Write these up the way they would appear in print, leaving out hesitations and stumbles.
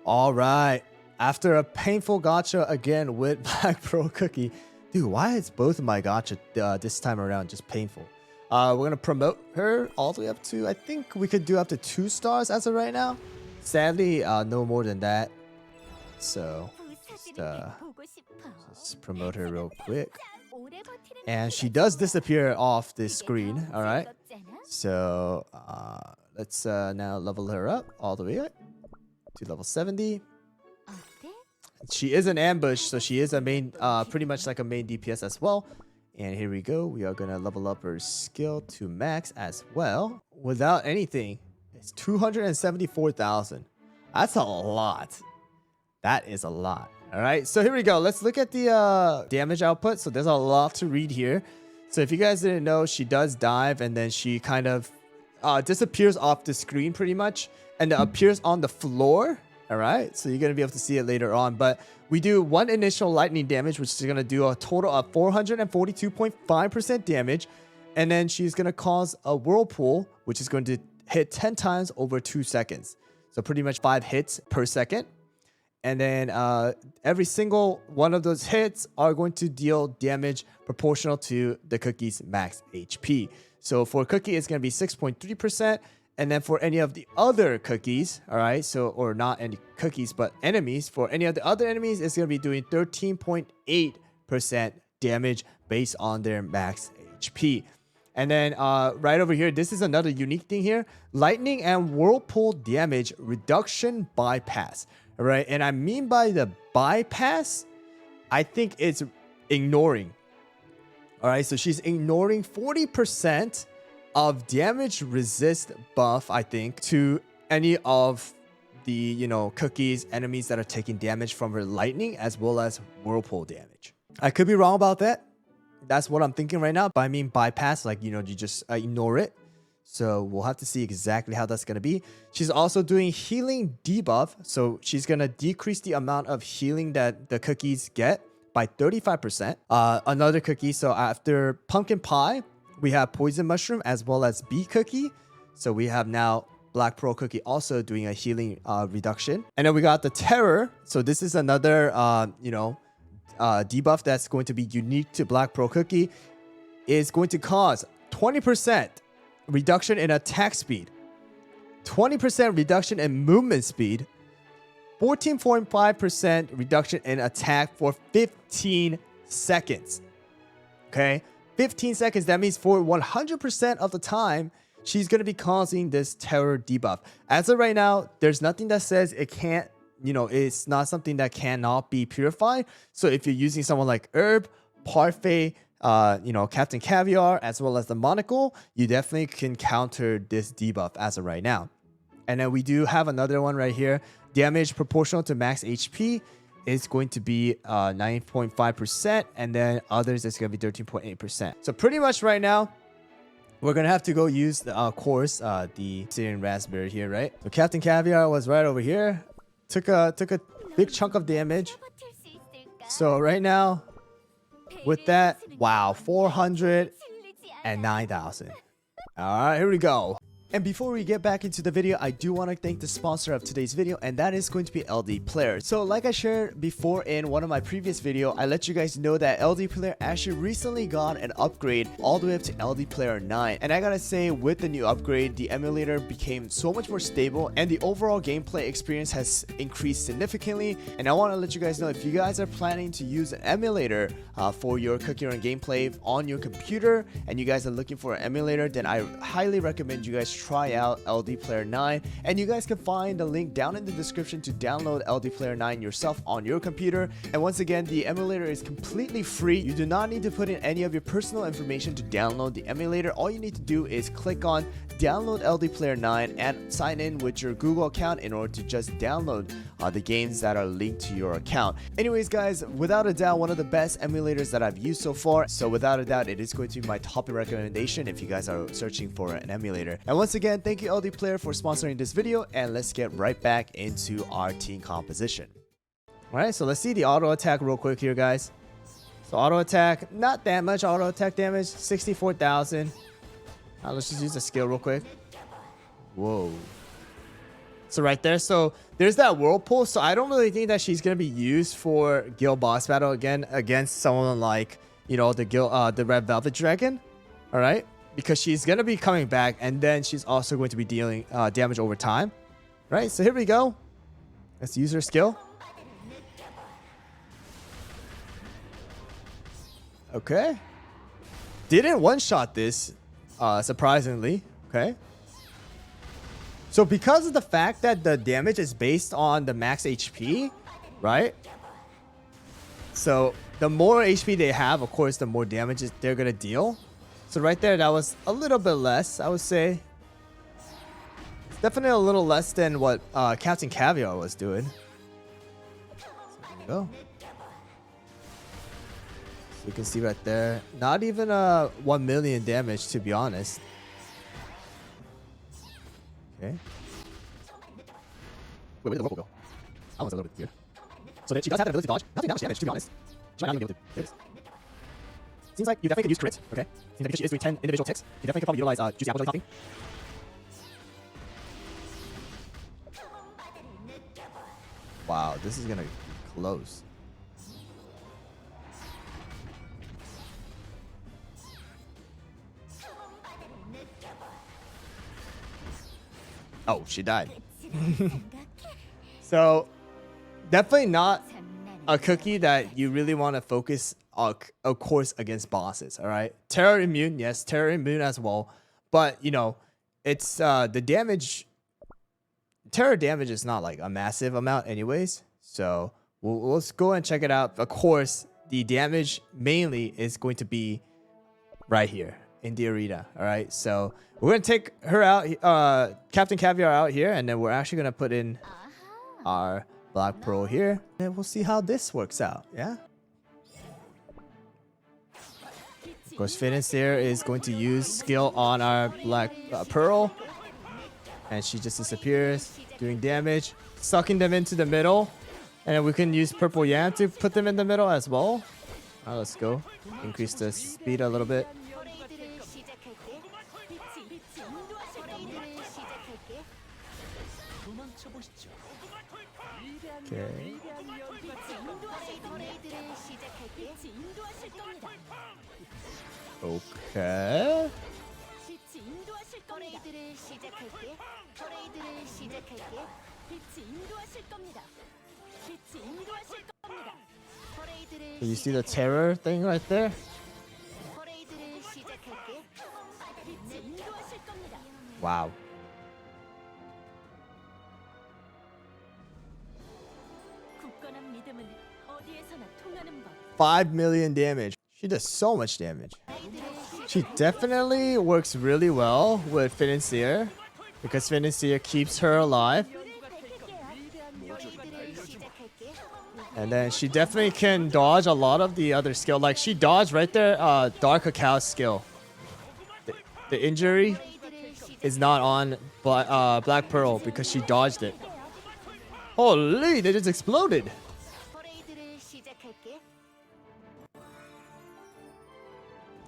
All right. After a painful gacha again with Black Pearl Cookie. Dude, why is both of my gacha this time around just painful? We're going to promote her all the way up to, I think we could do up to 2 stars as of right now. Sadly, no more than that. So, just promote her real quick. And she does disappear off this screen, all right? So, let's now level her up all the way up to level 70. She is an ambush, so she is a main, pretty much like a main DPS as well. And here we go. We are going to level up her skill to max as well. Without anything, it's 274,000. That's a lot. That is a lot. All right, so here we go. Let's look at the damage output. So there's a lot to read here. So if you guys didn't know, she does dive and then she kind of disappears off the screen pretty much and appears on the floor. All right, so you're going to be able to see it later on. But we do 1 initial lightning damage, which is going to do a total of 442.5% damage. And then she's going to cause a whirlpool, which is going to hit 10 times over 2 seconds. So pretty much 5 hits per second. And then every single one of those hits are going to deal damage proportional to the cookie's max HP. So for Cookie, it's going to be 6.3%. And then for any of the other cookies, all right, so, or not any cookies, but enemies, for any of the other enemies, it's going to be doing 13.8% damage based on their max HP. And then right over here, this is another unique thing here. Lightning and whirlpool damage reduction bypass. All right, and I mean by the bypass, I think it's ignoring. All right, so she's ignoring 40% of damage resist buff, I think, to any of the, you know, cookies, enemies that are taking damage from her lightning as well as whirlpool damage. I could be wrong about that. That's what I'm thinking right now. But I mean bypass, like, you know, you just ignore it. So we'll have to see exactly how that's going to be. She's also doing healing debuff. So she's going to decrease the amount of healing that the cookies get by 35%. Another cookie. So after pumpkin pie, we have poison mushroom as well as bee cookie. So we have now Black Pearl Cookie also doing a healing reduction. And then we got the terror. So this is another, debuff that's going to be unique to Black Pearl Cookie. Is going to cause 20% reduction in attack speed, 20% reduction in movement speed, 14.5% reduction in attack for 15 seconds. Okay? 15 seconds, that means for 100% of the time, she's going to be causing this terror debuff. As of right now, there's nothing that says it can't, you know, it's not something that cannot be purified. So if you're using someone like Herb, Parfait, Captain Caviar, as well as the Monocle, you definitely can counter this debuff as of right now. And then we do have another one right here. Damage proportional to max HP. Is going to be 9.5%, and then others is going to be 13.8%. So pretty much right now, we're going to have to go use the the Syrian Raspberry here, right? So Captain Caviar was right over here. Took a big chunk of damage. So right now, with that, wow, 409,000. All right, here we go. And before we get back into the video, I do want to thank the sponsor of today's video, and that is going to be LD Player. So like I shared before in one of my previous videos, I let you guys know that LD Player actually recently got an upgrade all the way up to LD Player 9. And I gotta say, with the new upgrade, the emulator became so much more stable and the overall gameplay experience has increased significantly. And I want to let you guys know, if you guys are planning to use an emulator for your Cookie Run gameplay on your computer, and you guys are looking for an emulator, then I highly recommend you guys try out LD Player 9, and you guys can find the link down in the description to download LD Player 9 yourself on your computer. And once again, the emulator is completely free. You do not need to put in any of your personal information to download the emulator. All you need to do is click on download LD Player 9 and sign in with your Google account in order to just download the games that are linked to your account. Anyways guys, without a doubt, one of the best emulators that I've used so far. So without a doubt, it is going to be my top recommendation if you guys are searching for an emulator. And once again, thank you LD Player for sponsoring this video, and let's get right back into our team composition. Alright, so let's see the auto attack real quick here, guys. So auto attack, not that much auto attack damage, 64,000. Let's just use the skill real quick. Whoa. So right there. So there's that whirlpool. So I don't really think that she's gonna be used for guild boss battle again against someone like, you know, the Red Velvet Dragon. All right, because she's gonna be coming back, and then she's also going to be dealing damage over time. Right. So here we go. Let's use her skill. Okay. Didn't one-shot this, surprisingly. Okay. So because of the fact that the damage is based on the max HP, right? So the more HP they have, of course, the more damage they're going to deal. So right there, that was a little bit less, I would say. It's definitely a little less than what Captain Caviar was doing. So there you go. So you can see right there, not even 1 million damage, to be honest. Okay. Where did the rope go? That one's a little bit weird. So she does have the ability to dodge. Not doing that much damage, to be honest. She might not even be able to do this. Seems like you definitely could use crit, okay? Seems like because she is doing 10 individual ticks, you definitely could probably utilize juicy apple jelly topping. Wow, this is gonna be close. Oh, she died. So, definitely not a cookie that you really want to focus, of course, against bosses, all right? Terror immune, yes, terror immune as well. But, you know, it's the damage... Terror damage is not like a massive amount anyways. So, let's go and check it out. Of course, the damage mainly is going to be right here in the arena, all right? So, we're going to take her out, Captain Caviar out here, and then we're actually going to put in our Black Pearl here, and we'll see how this works out, yeah? Of course, Financier is going to use skill on our Black Pearl, and she just disappears, doing damage, sucking them into the middle, and then we can use Purple Yam to put them in the middle as well. All right, let's go. Increase the speed a little bit. Okay. Okay. So you see the terror thing right there? Wow. 5 million damage. She does so much damage. She definitely works really well with Financier because Financier keeps her alive. And then she definitely can dodge a lot of the other skill. Like she dodged right there, Dark Cacao's skill. The injury is not on Black Pearl because she dodged it. Holy, they just exploded.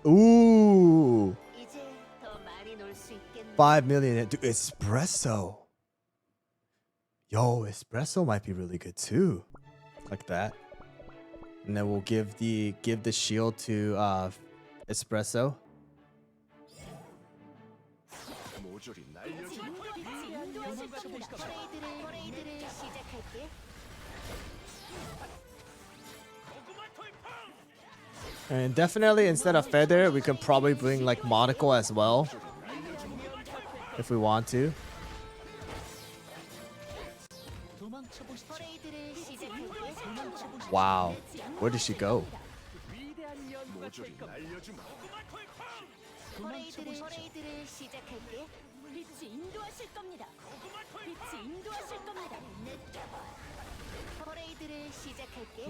Ooh. 5 million. Dude, espresso. Yo, espresso might be really good too. Like that. And then we'll give the shield to espresso. And definitely instead of feather, we can probably bring like monocle as well if we want to. Wow, where did she go?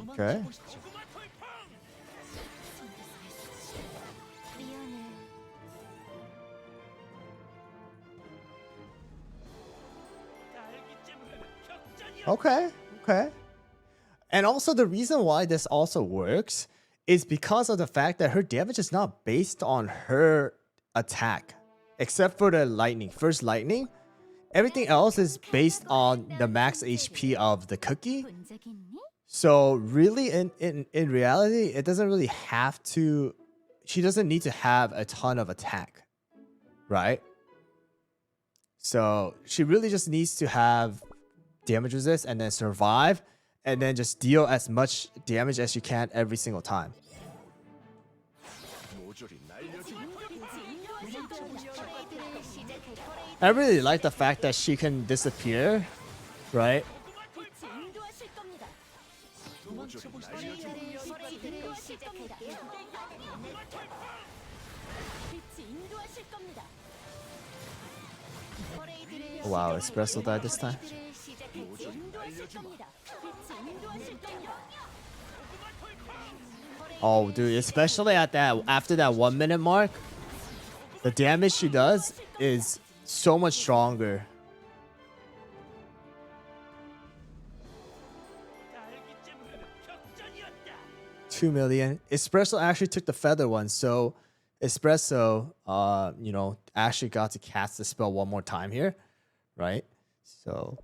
Okay. Okay, okay. And also the reason why this also works is because of the fact that her damage is not based on her attack. Except for the lightning. First lightning, everything else is based on the max HP of the cookie. So really, in reality, it doesn't really have to. She doesn't need to have a ton of attack, right? So she really just needs to have damage resist and then survive, and then just deal as much damage as you can every single time. I really like the fact that she can disappear, right? Wow, Espresso died this time. Oh, dude, especially at that after that 1 minute mark, the damage she does is so much stronger. $2 million. Espresso actually took the feather one, so Espresso, you know, actually got to cast the spell one more time here, right? So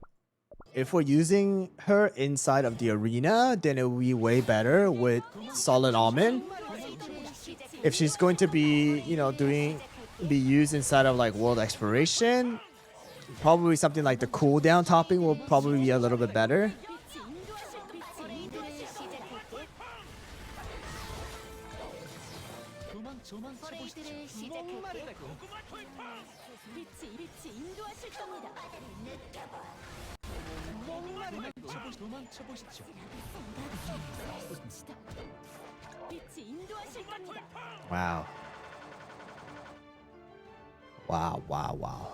if we're using her inside of the arena, then it will be way better with Solid Almond. If she's going to be, you know, be used inside of like World Exploration, probably something like the cooldown topping will probably be a little bit better. Wow. Wow, wow, wow.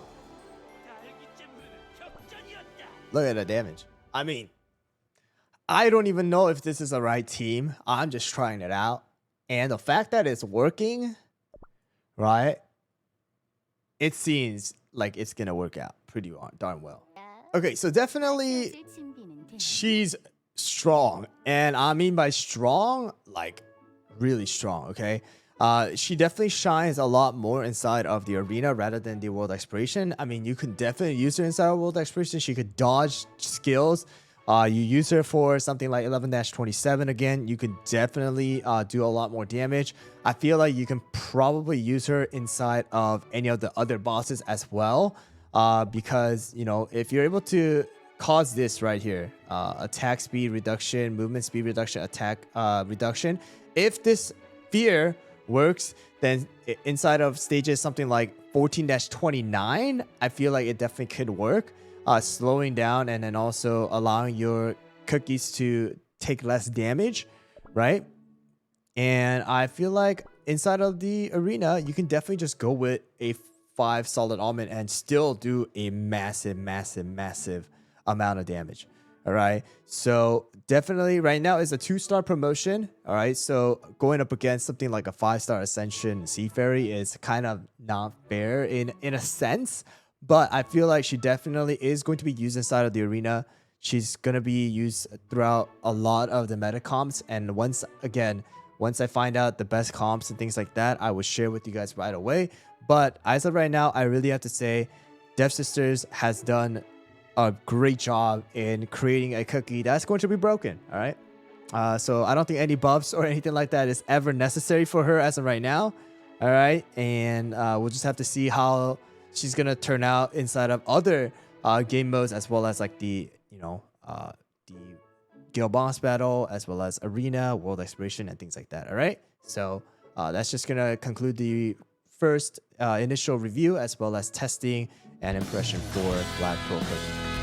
Look at the damage. I mean, I don't even know if this is the right team. I'm just trying it out. And the fact that it's working, right? It seems like it's going to work out pretty darn well. Okay, so definitely she's strong. And I mean by strong, like really strong, okay? She definitely shines a lot more inside of the arena rather than the World Exploration. I mean, you can definitely use her inside of World Exploration. She could dodge skills. You use her for something like 11-27 again. You could definitely do a lot more damage. I feel like you can probably use her inside of any of the other bosses as well. Because, you know, if you're able to cause this right here, attack speed reduction, movement speed reduction, attack reduction. If this fear works, then inside of stages something like 14-29, I feel like it definitely could work. Slowing down and then also allowing your cookies to take less damage, right? And I feel like inside of the arena, you can definitely just go with a 5 Solid Almond and still do a massive amount of damage. All right, so definitely right now is a 2-star promotion. All right, so going up against something like a 5-star Ascension Seafarer is kind of not fair in a sense, but I feel like she definitely is going to be used inside of the arena. She's going to be used throughout a lot of the meta comps, and once I find out the best comps and things like that, I will share with you guys right away. But as of right now, I really have to say Dev Sisters has done a great job in creating a cookie that's going to be broken. All right, so I don't think any buffs or anything like that is ever necessary for her as of right now. All right, and we'll just have to see how she's gonna turn out inside of other game modes, as well as like the the Guild Boss Battle, as well as Arena, World Exploration, and things like that. All right, so that's just gonna conclude the first initial review, as well as testing and impression for Black Pearl Cookie.